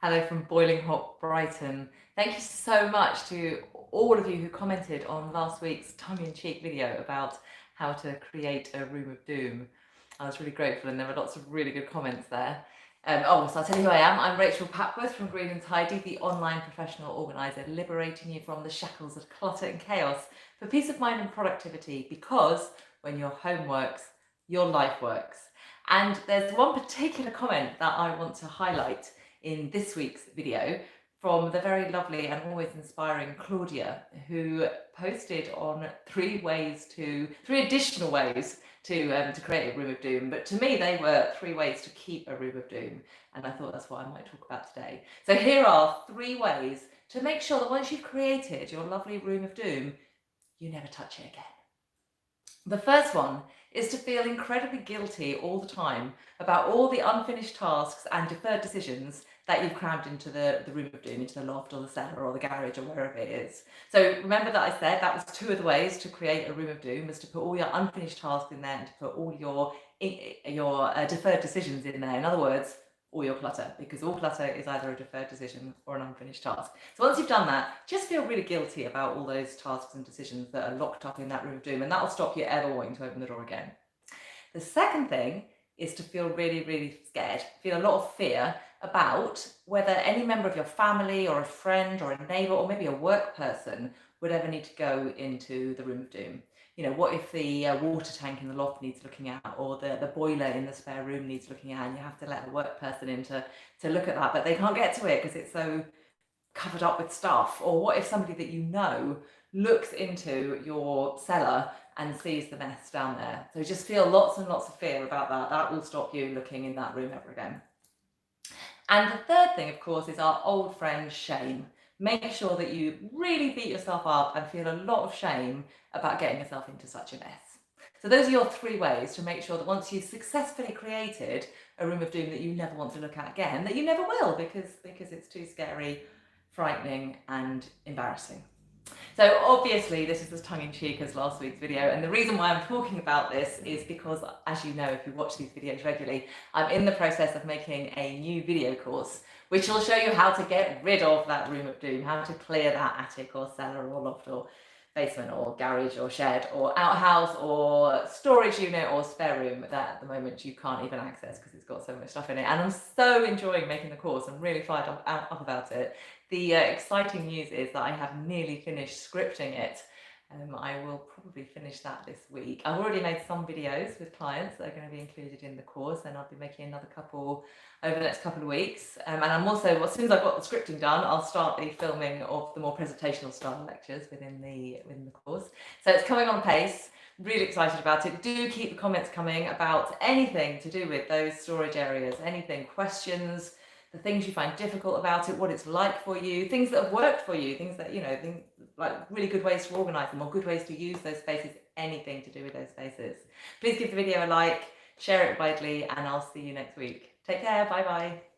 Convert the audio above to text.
Hello from Boiling Hot Brighton. Thank you so much to all of you who commented on last week's tongue-in-cheek video about how to create a room of doom. I was really grateful and there were lots of really good comments there. So I'll tell you who I am. I'm Rachel Papworth from Green and Tidy, the online professional organiser, liberating you from the shackles of clutter and chaos for peace of mind and productivity, because when your home works, your life works. And there's one particular comment that I want to highlight in this week's video from the very lovely and always inspiring Claudia, who posted on three additional ways to create a room of doom. But to me, they were 3 ways to keep a room of doom. And I thought that's what I might talk about today. So here are 3 ways to make sure that once you've created your lovely room of doom, you never touch it again. The first one is to feel incredibly guilty all the time about all the unfinished tasks and deferred decisions that you've crammed into the room of doom, into the loft or the cellar or the garage or wherever it is. So remember that I said that was 2 of the ways to create a room of doom, was to put all your unfinished tasks in there and to put all your deferred decisions in there. In other words, all your clutter, because all clutter is either a deferred decision or an unfinished task. So once you've done that, just feel really guilty about all those tasks and decisions that are locked up in that room of doom, and that will stop you ever wanting to open the door again. The second thing is to feel really, really scared, feel a lot of fear about whether any member of your family or a friend or a neighbour or maybe a work person would ever need to go into the room of doom. You know, what if the water tank in the loft needs looking at, or the boiler in the spare room needs looking at, and you have to let a work person in to look at that, but they can't get to it because it's so covered up with stuff? Or what if somebody that you know looks into your cellar and sees the mess down there? So just feel lots and lots of fear about that. That will stop you looking in that room ever again. And the third thing, of course, is our old friend shame. Make sure that you really beat yourself up and feel a lot of shame about getting yourself into such a mess. So those are your 3 ways to make sure that once you've successfully created a room of doom that you never want to look at again, that you never will, because it's too scary, frightening and embarrassing. So obviously this is as tongue-in-cheek as last week's video, and the reason why I'm talking about this is because, as you know, if you watch these videos regularly, I'm in the process of making a new video course which will show you how to get rid of that room of doom, how to clear that attic or cellar or loft or basement or garage or shed or outhouse or storage unit or spare room that at the moment you can't even access because it's got so much stuff in it. And I'm so enjoying making the course. I'm really fired up about it. The exciting news is that I have nearly finished scripting it. I will probably finish that this week. I've already made some videos with clients that are going to be included in the course, and I'll be making another couple over the next couple of weeks. And I'm also, as soon as I've got the scripting done, I'll start the filming of the more presentational style lectures within the course. So it's coming on pace. Really excited about it. Do keep the comments coming about anything to do with those storage areas, anything, questions, the things you find difficult about it, what it's like for you, things that have worked for you, things that, you know, like really good ways to organise them or good ways to use those spaces, anything to do with those spaces. Please give the video a like, share it widely, and I'll see you next week. Take care, bye bye.